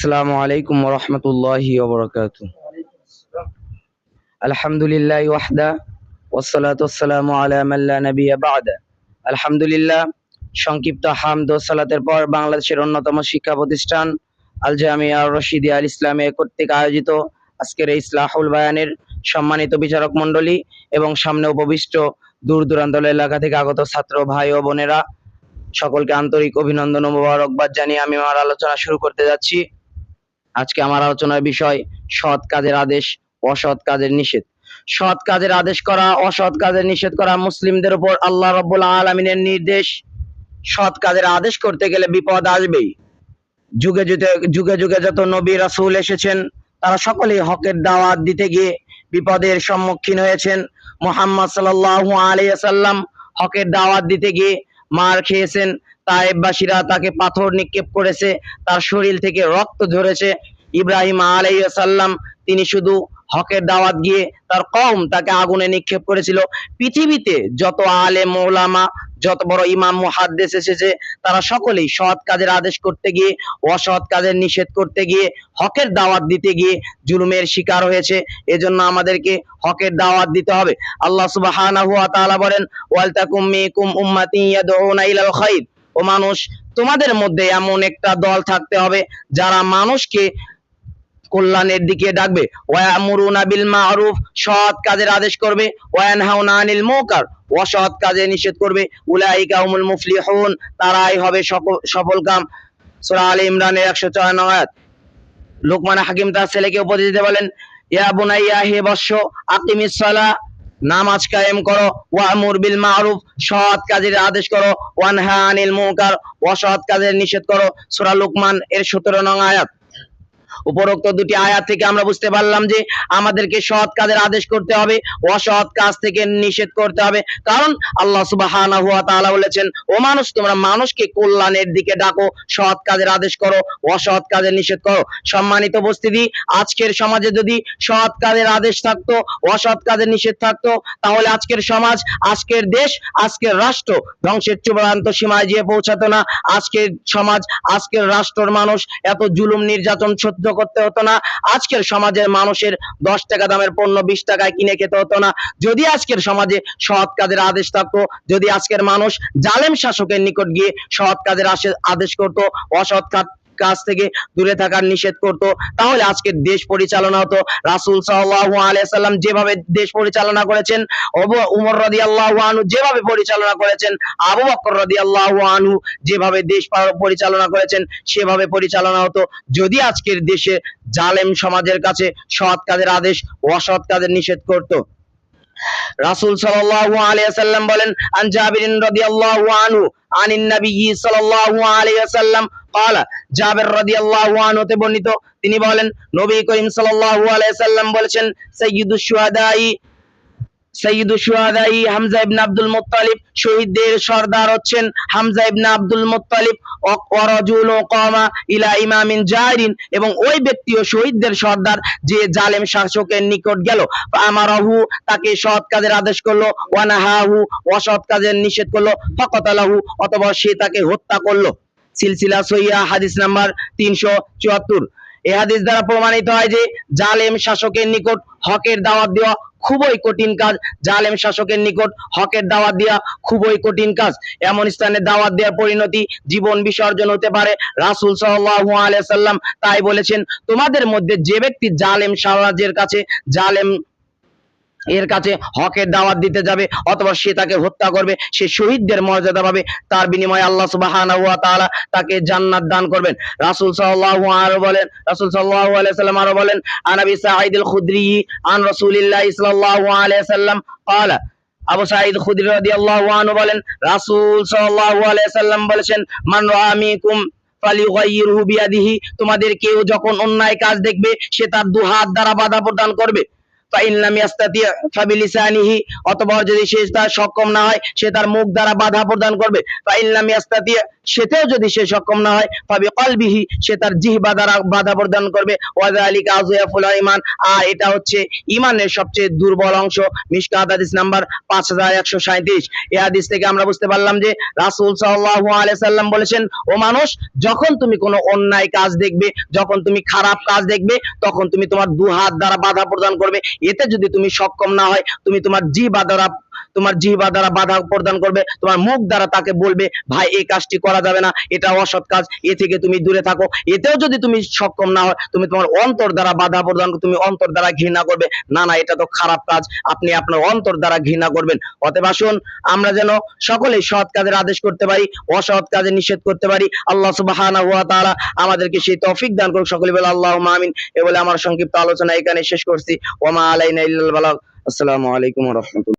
আসসালামু আলাইকুম ওয়া রাহমাতুল্লাহি ওয়া বারাকাতুহু। আলহামদুলিল্লাহি ওয়াহদা ওয়াসসালাতু ওয়াসসালামু আলা মান লা নাবিয়্যা বা'দা। আলহামদুলিল্লাহ, সংক্ষিপ্ত হামদ ও সালাতের পর বাংলাদেশের অন্যতম শিক্ষা প্রতিষ্ঠান আল জামিয়া আর রশিদিয়া আল ইসলামিয়া কর্তৃক আয়োজিত আজকের এই ইসলাহুল বায়ানের সম্মানিত বিচারক মণ্ডলী এবং সামনে উপবিষ্ট দূর দূরান্ত এলাকা থেকে আগত ছাত্র ভাই ও বোনেরা, সকলকে আন্তরিক অভিনন্দন ও মোবারকবাদ জানিয়ে আমি আমার আলোচনা শুরু করতে যাচ্ছি। আজকে আমার আলোচনার বিষয় সৎ কাজের আদেশ, অসৎ কাজের নিষেধ। সৎ কাজের আদেশ করা, অসৎ কাজের নিষেধ করা মুসলিমদের উপর আল্লাহ রাব্বুল আলামিনের নির্দেশ। সৎ কাজের আদেশ করতে গেলে বিপদ আসবেই। যুগে যুগে যুগে যুগে যত নবী রাসূল এসেছেন, তারা সকলেই হকের দাওয়াত দিতে গিয়ে বিপদের সম্মুখীন হয়েছেন। মুহাম্মদ সাল্লাল্লাহু আলাইহি ওয়াসাল্লাম হকের দাওয়াত দিতে গিয়ে মার খেয়েছেন। তায়েববাসীরা তাকে পাথর নিক্ষেপ করেছে, তার শরীর থেকে রক্ত ঝরেছে। ইব্রাহিম আলাইহিস সালাম তিনি শুধু হকের দাওয়াত গিয়ে তার কওম তাকে আগুনে নিক্ষেপ করেছিল। পৃথিবীতে যত আলেম ওলামা, যত বড় ইমাম মুহাদ্দিস এসেছে, তারা সকলেই সৎ কাজের আদেশ করতে গিয়ে অসৎ কাজের নিষেধ করতে গিয়ে হকের দাওয়াত দিতে গিয়ে জুলুমের শিকার হয়েছে। এজন্য আমাদেরকে হকের দাওয়াত দিতে হবে। আল্লাহ সুবহানাহু ওয়া তাআলা বলেন, ওয়ালতাকুম মিনকুম উম্মাতিন ইয়াদউনা ইলাল খায়র। ও মানুষ, তোমাদের মধ্যে এমন একটা দল থাকতে হবে যারা মানুষকে কল্যাণের দিকে ডাকবে। ওয়ায়ামুরুনা বিল মা'রুফ, সৎ কাজের আদেশ করবে। ওয়ায়ানহাউনা আনিল মুনকার, অসৎ কাজে নিষেধ করবে। উলাইকা হুমুল মুফলিহুন, তারাই হবে সফলকাম। সূরা আলে ইমরানের 154 আয়াত। লোকমান হাকিম তার ছেলেকে উপদেশ দিতে বলেন, ইয়া বুনাইয়া, হে বৎস, আকিমিস সালাহ, নামাজ কায়েম করো। ওয়ামুর বিল মা'রুফ, সৎ কাজের আদেশ করো। ওয়ানহা আনিল মুনকার, অসৎ কাজের নিষেধ করো। সূরা লোকমান এর 17 নং আয়াত। উপরোক্ত দুটি আয়াত থেকে আমরা বুঝতে পারলাম যে আমাদেরকে সৎ কাজের আদেশ করতে হবে, অসৎ কাজ থেকে নিষেধ করতে হবে। কারণ আল্লাহ সুবহানাহু ওয়া তাআলা বলেছেন, ও মানুষ, তোমরা মানুষকে কল্যাণের দিকে ডাকো, সৎ কাজের আদেশ করো, অসৎ কাজের নিষেধ করো। সম্মানিত উপস্থিতি, আজকের সমাজে যদি সৎ কাজের আদেশ থাকতো, অসৎ কাজের নিষেধ থাকতো, তাহলে আজকের সমাজ, আজকের দেশ, আজকের রাষ্ট্র ধ্বংসের চূড়ান্ত সীমায় গিয়ে পৌঁছাতো না। আজকের সমাজ, আজকের রাষ্ট্রের মানুষ এত জুলুম নির্যাতন সহ্য করতে হতো না। আজকের সমাজের মানুষের 10 টাকা দামের পণ্য 20 টাকায় কিনে খেতে হতো না। যদি আজকের সমাজে সৎ কাজের আদেশ থাকতো, যদি আজকের মানুষ জালেম শাসকের নিকট গিয়ে সৎ কাজের আদেশ করত, অসৎ কাজ থেকে দূরে থাকার নিষেধ করত, তাহলে আজকে দেশ পরিচালনা হতো। রাসূল সাল্লাল্লাহু আলাইহি সাল্লাম যেভাবে দেশ পরিচালনা করেছেন, উমর রাদিয়াল্লাহু আনহু যেভাবে পরিচালনা করেছেন, আবু বকর রাদিয়াল্লাহু আনহু যেভাবে দেশ পরিচালনা করেছেন, সেভাবে পরিচালনা হতো। যদি আজকের দেশে জালেম সমাজের কাছে সৎ কাজের আদেশ, অসৎ কাজের নিষেধ করত। রাসূল সাল্লাল্লাহু আলাইহি ওয়াসাল্লাম বলেন, আন জাবির রাদিয়াল্লাহু আনহু আনিন নবী সাল্লাল্লাহু আলাইহি ওয়াসাল্লাম ক্বালা, জাবির রাদিয়াল্লাহু আনহু হতে বর্ণিত, তিনি বলেন, নবী করিম সাল্লাল্লাহু আলাইহি ওয়াসাল্লাম বলেছেন, সাইয়্যিদুশ শুহাদাই হামজা ইবনে আব্দুল মুত্তালিব, শহীদদের সর্দার হচ্ছেন হামজা ইবনে আব্দুল মুত্তালিব। ওয়া রাজুলুন কামা ইলা ইমামিন জাইরিন, এবং ওই ব্যক্তিও শহীদদের সর্দার যে জালেম শাসকের নিকট গেল। আমারাহু, তাকে সৎ কাজের আদেশ করলো। ওয়া নাহাহু, অসৎ কাজের নিষেধ করলো। ফাকাতালাহু, অতঃপর সে তাকে হত্যা করলো। সিলসিলা সহিহা হাদিস নাম্বার 374। এই হাদিস দ্বারা প্রমাণিত হয় যে জালেম শাসকের নিকট হকের দাওয়াত দেওয়া খুবই কঠিন কাজ। জালেম শাসকের নিকট হকের দাওয়াত দেওয়া খুবই কঠিন কাজ। এমন স্থানে দাওয়াত দেওয়ার পরিণতি জীবন বিসর্জন হতে পারে। রাসূল সাল্লাল্লাহু আলাইহি সাল্লাম তাই বলেছেন, তোমাদের মধ্যে যে ব্যক্তি জালেম সাম্রাজ্যের কাছে, জালেম এর কাছে হকের দাওয়াত দিতে যাবে, অথবা সে তাকে হত্যা করবে, সে শহীদদের মর্যাদা পাবে, তার বিনিময়ে আল্লাহ সুবহানাহু ওয়া তাআলা তাকে জান্নাত দান করবেন। রাসূল সাল্লাল্লাহু আলাইহি সাল্লাম আরো বলেন, আন আবি সাঈদ আল খুদরি আন রাসূলিল্লাহ সাল্লাল্লাহু আলাইহি সাল্লাম ক্বালা, আবু সাঈদ খুদরি রাদিয়াল্লাহু আনহু বলেন, রাসূল সাল্লাল্লাহু আলাইহি সাল্লাম বলেছেন, মান রাআ মিনকুম ফালিয়ুগাইয়িরহু বিয়াদিহি, তোমাদের কেউ যখন অন্যায় কাজ দেখবে, সে তার দুহাত দ্বারা বাধা প্রদান করবে। অথবা যদি সে তার সক্ষম না হয়, সে তার মুখ দ্বারা বাধা প্রদান করবে। সেটাও যদি সে সক্ষম না হয় ফাবি কলবিহি, সে তার জিহ্বা দ্বারা বাধা প্রদান করবে। ওয়াযালিকা আযয়াফুল ঈমান, আর এটা হচ্ছে ঈমানের সবচেয়ে দুর্বল অংশ। মিশকাত হাদিস নাম্বার 5137। এই হাদিস থেকে আমরা বুঝতে পারলাম যে রাসূল সাল্লাল্লাহু আলাইহি সাল্লাম বলেছেন, ও মানুষ, যখন তুমি কোনো অন্যায় কাজ দেখবে, যখন তুমি খারাপ কাজ দেখবে, তখন তুমি তোমার দু হাত দ্বারা বাধা প্রদান করবে। এতে যদি তুমি সক্ষম না হয়, তুমি তোমার জিহ্বা দ্বারা বাধা প্রদান করবে, তোমার মুখ দ্বারা তাকে বলবে ভাই এই কাজটি করা যাবে না, এটা অসৎ কাজ, এ থেকে তুমি দূরে থাকো। এতেও যদি তুমি সক্ষম না হয়, তুমি তোমার অন্তর দ্বারা বাধা প্রদান, তুমি অন্তর দ্বারা ঘৃণা করবে, না না এটা তো খারাপ কাজ, আপনি আপনার অন্তর দ্বারা ঘৃণা করবেন। অতএব আসুন আমরা যেন সকলেই সৎ কাজের আদেশ করতে পারি, অসৎ কাজে নিষেধ করতে পারি। আল্লাহ সুবহানাহু ওয়া তাআলা আমাদেরকে সেই তৌফিক দান করুন। সকলে বলে আল্লাহুম্মা আমিন। এ বলে আমার সংক্ষিপ্ত আলোচনা এখানে শেষ করছি। ওয়া মা আলাইনা ইল্লাল বালাগ। আসসালামু আলাইকুম ওয়া রাহমাতুল্লাহ।